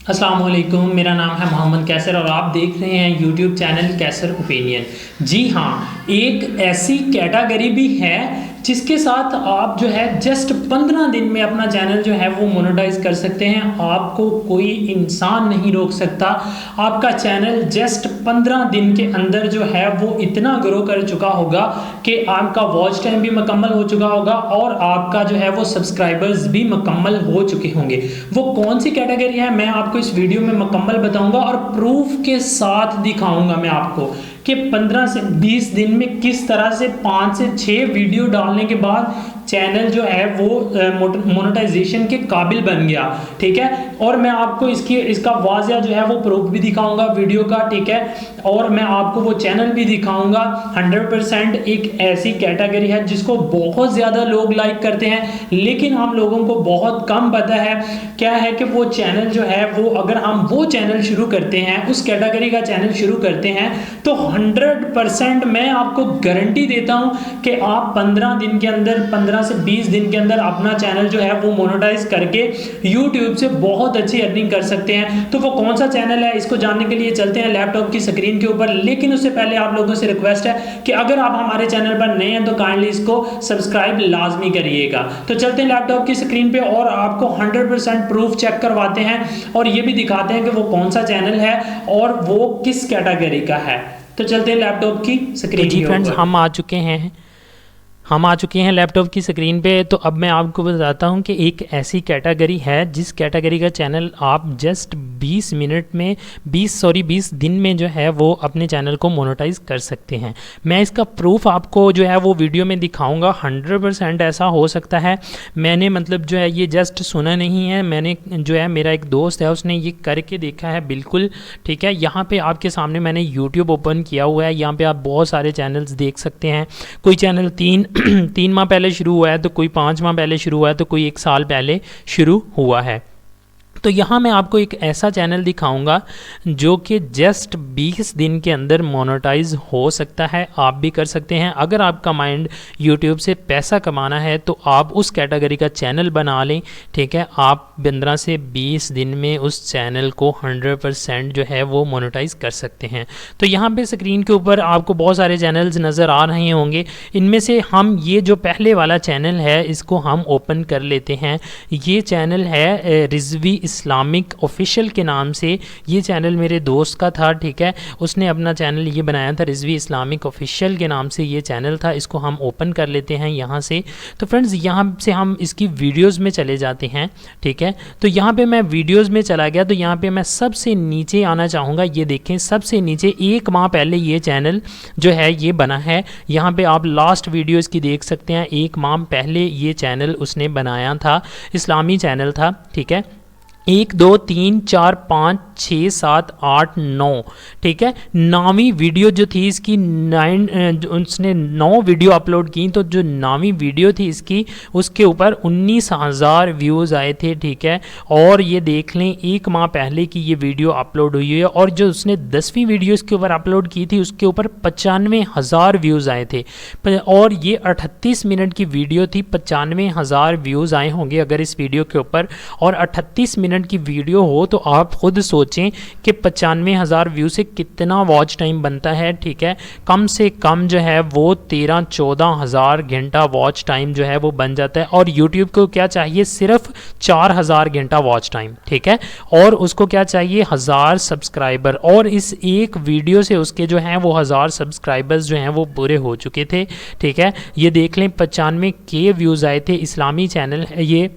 अस्सलाम वालेकुम, मेरा नाम है मोहम्मद कैसर और आप देख रहे हैं यूट्यूब चैनल कैसर ओपिनियन। जी हाँ, एक ऐसी कैटेगरी भी है जिसके साथ आप जो है जस्ट 15 दिन में अपना चैनल जो है वो मोनेटाइज कर सकते हैं। आपको कोई इंसान नहीं रोक सकता। आपका चैनल जस्ट 15 दिन के अंदर जो है वो इतना ग्रो कर चुका होगा कि आपका वॉच टाइम भी मुकम्मल हो चुका होगा और आपका जो है वो सब्सक्राइबर्स भी मुकम्मल हो चुके होंगे। वो कौन सी कैटेगरी है मैं आपको इस वीडियो में मुकम्मल बताऊंगा और प्रूफ के साथ दिखाऊंगा मैं आपको कि 15 से 20 दिन में किस तरह से 5 से 6 वीडियो डालने के बाद चैनल जो है वो मोनेटाइजेशन के काबिल बन गया। ठीक है, और मैं आपको इसका वाजिया जो है वो प्रूफ भी दिखाऊंगा वीडियो का। ठीक है, और मैं आपको वो चैनल भी दिखाऊंगा। 100% एक ऐसी कैटेगरी है जिसको बहुत ज़्यादा लोग लाइक करते हैं, लेकिन हम लोगों को बहुत कम पता है क्या है कि वो चैनल जो है वो अगर हम वो चैनल शुरू करते हैं, उस कैटेगरी का चैनल शुरू करते हैं, तो 100% मैं आपको गारंटी देता हूं कि आप 15 दिन के अंदर 15 से 20 दिन के अंदर अपना चैनल जो है वो मोनेटाइज करके YouTube से बहुत अच्छी अर्निंग कर सकते हैं। तो वो कौन सा चैनल है, इसको जानने के लिए चलते हैं लैपटॉप की स्क्रीन के ऊपर। लेकिन उससे पहले आप लोगों से रिक्वेस्ट है कि अगर आप हमारे चैनल पर नए हैं तो काइंडली इसको सब्सक्राइब लाजमी करिएगा। तो चलते हैं लैपटॉप की स्क्रीन पे और आपको 100% प्रूफ चेक करवाते हैं और ये भी दिखाते हैं कि वो कौन सा चैनल है और वो किस कैटेगरी का है। तो चलते हैं लैपटॉप की स्क्रीन जी के फ्रेंड्स, ऊपर। हम आ चुके हैं लैपटॉप की स्क्रीन पे। तो अब मैं आपको बताता हूं कि एक ऐसी कैटेगरी है जिस कैटेगरी का चैनल आप जस्ट 20 मिनट में 20 दिन में जो है वो अपने चैनल को मोनेटाइज कर सकते हैं। मैं इसका प्रूफ आपको जो है वो वीडियो में दिखाऊंगा। 100% ऐसा हो सकता है। मैंने मतलब जो है ये जस्ट सुना नहीं है, मैंने जो है मेरा एक दोस्त है उसने ये करके देखा है बिल्कुल। ठीक है, यहाँ पे आपके सामने मैंने यूट्यूब ओपन किया हुआ है। यहाँ पे आप बहुत सारे चैनल्स देख सकते हैं। कोई चैनल 3 माह पहले शुरू हुआ है, तो कोई 5 माह पहले शुरू हुआ है, तो कोई 1 साल पहले शुरू हुआ है। तो यहाँ मैं आपको एक ऐसा चैनल दिखाऊंगा जो कि जस्ट 20 दिन के अंदर मोनेटाइज हो सकता है। आप भी कर सकते हैं। अगर आपका माइंड यूट्यूब से पैसा कमाना है तो आप उस कैटेगरी का चैनल बना लें। ठीक है, आप 15 से 20 दिन में उस चैनल को 100% जो है वो मोनेटाइज कर सकते हैं। तो यहाँ पे स्क्रीन के ऊपर आपको बहुत सारे चैनल्स नज़र आ रहे होंगे। इनमें से हम ये जो पहले वाला चैनल है इसको हम ओपन कर लेते हैं। ये चैनल है रिजवी इस्लामिक ऑफिशियल के नाम से। ये चैनल मेरे दोस्त का था। ठीक है, उसने अपना चैनल ये बनाया था, रिजवी इस्लामिक ऑफिशियल के नाम से ये चैनल था। इसको हम ओपन कर लेते हैं यहाँ से। तो फ्रेंड्स, यहाँ से हम इसकी वीडियोस में चले जाते हैं। ठीक है, तो यहाँ पे मैं वीडियोस में चला गया। तो यहाँ पे मैं सबसे नीचे आना चाहूँगा। ये देखें, सबसे नीचे 1 माह पहले ये चैनल जो है ये बना है। यहाँ पे आप लास्ट वीडियो इसकी देख सकते हैं। 1 माह पहले ये चैनल उसने बनाया था, इस्लामी चैनल था। ठीक है, 1 2 3 4 5 6 7 8 9। ठीक है, 9वीं वीडियो जो थी इसकी उसने 9 वीडियो अपलोड की। तो जो 9वीं वीडियो थी इसकी, उसके ऊपर 19,000 व्यूज़ आए थे। ठीक है, और ये देख लें 1 माह पहले की ये वीडियो अपलोड हुई है। और जो उसने 10वीं वीडियो इसके ऊपर अपलोड की थी उसके ऊपर 95,000 व्यूज़ आए थे। और ये 38 मिनट की वीडियो थी, 95,000 व्यूज़ आए होंगे अगर इस वीडियो के ऊपर। और 38 मिनट की वीडियो हो तो आप खुद सोचें कि 95,000 व्यू से कितना वॉच टाइम बनता है। ठीक है, कम से कम जो है वो 13-14 घंटा वॉच टाइम जो है वो बन जाता है। और यूट्यूब को क्या चाहिए, सिर्फ 4,000 घंटा वॉच टाइम। ठीक है, और उसको क्या चाहिए, 1000 सब्सक्राइबर। और इस एक वीडियो से उसके जो हैं वो 1000 सब्सक्राइबर्स जो हैं वो पूरे हो चुके थे। ठीक है, ये देख लें 95K व्यूज़ आए थे। इस्लामी चैनल है ये,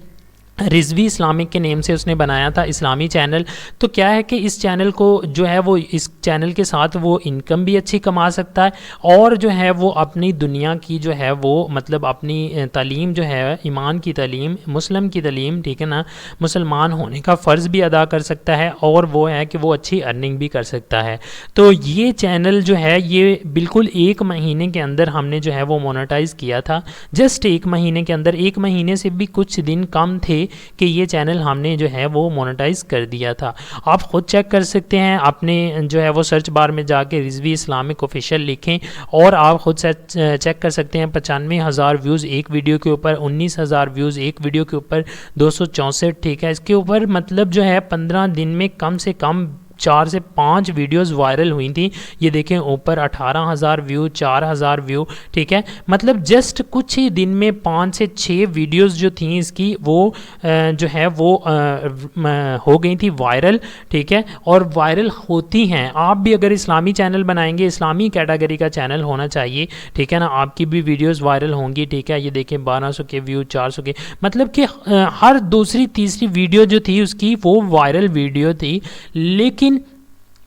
रिजवी इस्लामिक के नेम से उसने बनाया था इस्लामी चैनल। तो क्या है कि इस चैनल को जो है वो, इस चैनल के साथ वो इनकम भी अच्छी कमा सकता है और जो है वो अपनी दुनिया की जो है वो मतलब अपनी तालीम जो है, ईमान की तालीम, मुस्लिम की तालीम, ठीक है ना, मुसलमान होने का फ़र्ज़ भी अदा कर सकता है और वो है कि वो अच्छी अर्निंग भी कर सकता है। तो ये चैनल जो है ये बिल्कुल 1 महीने के अंदर हमने जो है वो मोनेटाइज़ किया था। जस्ट 1 महीने के अंदर, 1 महीने से भी कुछ दिन कम थे थे कि ये चैनल हमने जो है वो मोनेटाइज कर दिया था। आप ख़ुद चेक कर सकते हैं, आपने जो है वो सर्च बार में जाके रिजवी इस्लामिक ऑफिशियल लिखें और आप ख़ुद से चेक कर सकते हैं। 95,000 व्यूज़ एक वीडियो के ऊपर, 19,000 व्यूज़ एक वीडियो के ऊपर, 264, ठीक है। इसके ऊपर मतलब जो है 15 दिन में कम से कम 4 से 5 वीडियोस वायरल हुई थी। ये देखें ऊपर 18,000 व्यू, 4,000 व्यू, ठीक है। मतलब जस्ट कुछ ही दिन में 5 से 6 वीडियोस जो थी इसकी वो जो है वो हो गई थी वायरल, ठीक है। और वायरल होती हैं। आप भी अगर इस्लामी चैनल बनाएंगे, इस्लामी कैटेगरी का चैनल होना चाहिए, ठीक है ना, आपकी भी वीडियोस वायरल होंगी, ठीक है। ये देखें 1200 के व्यू, 400 के, मतलब कि हर दूसरी तीसरी वीडियो जो थी उसकी वो वायरल वीडियो थी। लेकिन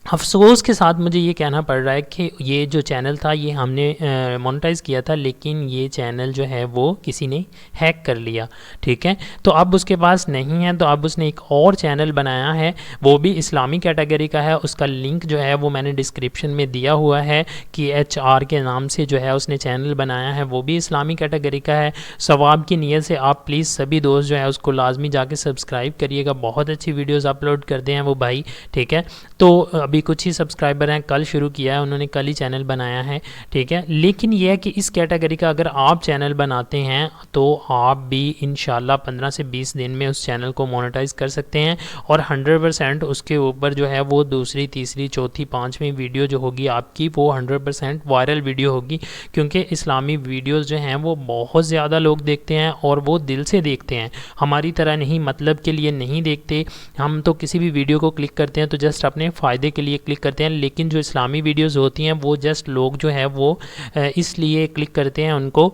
अफसोस के साथ मुझे ये कहना पड़ रहा है कि ये जो चैनल था ये हमने मोनेटाइज़ किया था, लेकिन ये चैनल जो है वो किसी ने हैक कर लिया, ठीक है। तो अब उसके पास नहीं है, तो अब उसने एक और चैनल बनाया है, वो भी इस्लामी कैटेगरी का है। उसका लिंक जो है वो मैंने डिस्क्रिप्शन में दिया हुआ है कि HR के नाम से जो है उसने चैनल बनाया है, वो भी इस्लामी कैटेगरी का है। सवाब की नीयत से आप प्लीज़ सभी दोस्त जो है उसको लाजमी जाके सब्सक्राइब करिएगा। बहुत अच्छी वीडियोज़ अपलोड करते हैं वो भाई, ठीक है। तो अभी कुछ ही सब्सक्राइबर हैं, कल शुरू किया है उन्होंने, कल ही चैनल बनाया है, ठीक है। लेकिन यह है कि इस कैटेगरी का अगर आप चैनल बनाते हैं तो आप भी इंशाल्लाह 15 से 20 दिन में उस चैनल को मोनेटाइज कर सकते हैं और 100% उसके ऊपर जो है वो दूसरी, तीसरी, चौथी, पाँचवीं वीडियो जो होगी आपकी वो 100% वायरल वीडियो होगी। क्योंकि इस्लामी वीडियोज़ जो हैं वो बहुत ज़्यादा लोग देखते हैं और वो दिल से देखते हैं, हमारी तरह नहीं, मतलब के लिए नहीं देखते। हम तो किसी भी वीडियो को क्लिक करते हैं तो जस्ट अपने फ़ायदे के लिए क्लिक करते हैं, लेकिन जो इस्लामी वीडियोस होती हैं वो जस्ट लोग जो है वो इसलिए क्लिक करते हैं उनको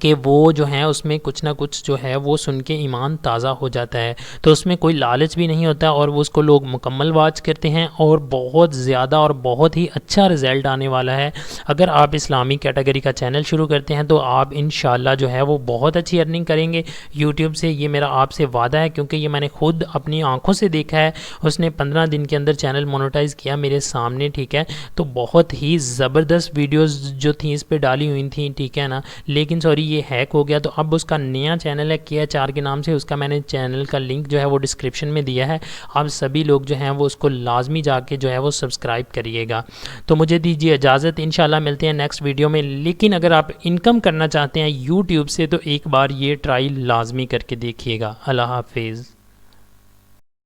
कि वो जो है उसमें कुछ ना कुछ जो है वो सुन के ईमान ताज़ा हो जाता है। तो उसमें कोई लालच भी नहीं होता और वो उसको लोग मुकम्मल वॉच करते हैं और बहुत ज़्यादा और बहुत ही अच्छा रिज़ल्ट आने वाला है। अगर आप इस्लामी कैटेगरी का चैनल शुरू करते हैं तो आप इंशाल्लाह जो है वो बहुत अच्छी अर्निंग करेंगे यूट्यूब से, ये मेरा आपसे वादा है। क्योंकि ये मैंने खुद अपनी आँखों से देखा है। उसने 15 दिन के अंदर चैनल मोनेटाइज़ किया मेरे सामने, ठीक है। तो बहुत ही ज़बरदस्त वीडियोज़ जो थी इस पर डाली हुई थी, ठीक है ना। लेकिन सॉरी ये हैक हो गया। तो अब उसका नया चैनल है KH4 के नाम से, उसका मैंने चैनल का लिंक जो है वो डिस्क्रिप्शन में दिया है। आप सभी लोग जो हैं वो उसको लाजमी जाके जो है वो सब्सक्राइब करिएगा। तो मुझे दीजिए इजाज़त, इंशाल्लाह मिलते हैं नेक्स्ट वीडियो में। लेकिन अगर आप इनकम करना चाहते हैं यूट्यूब से तो एक बार ये ट्राई लाजमी करके देखिएगा। अल्लाह हाफिज़।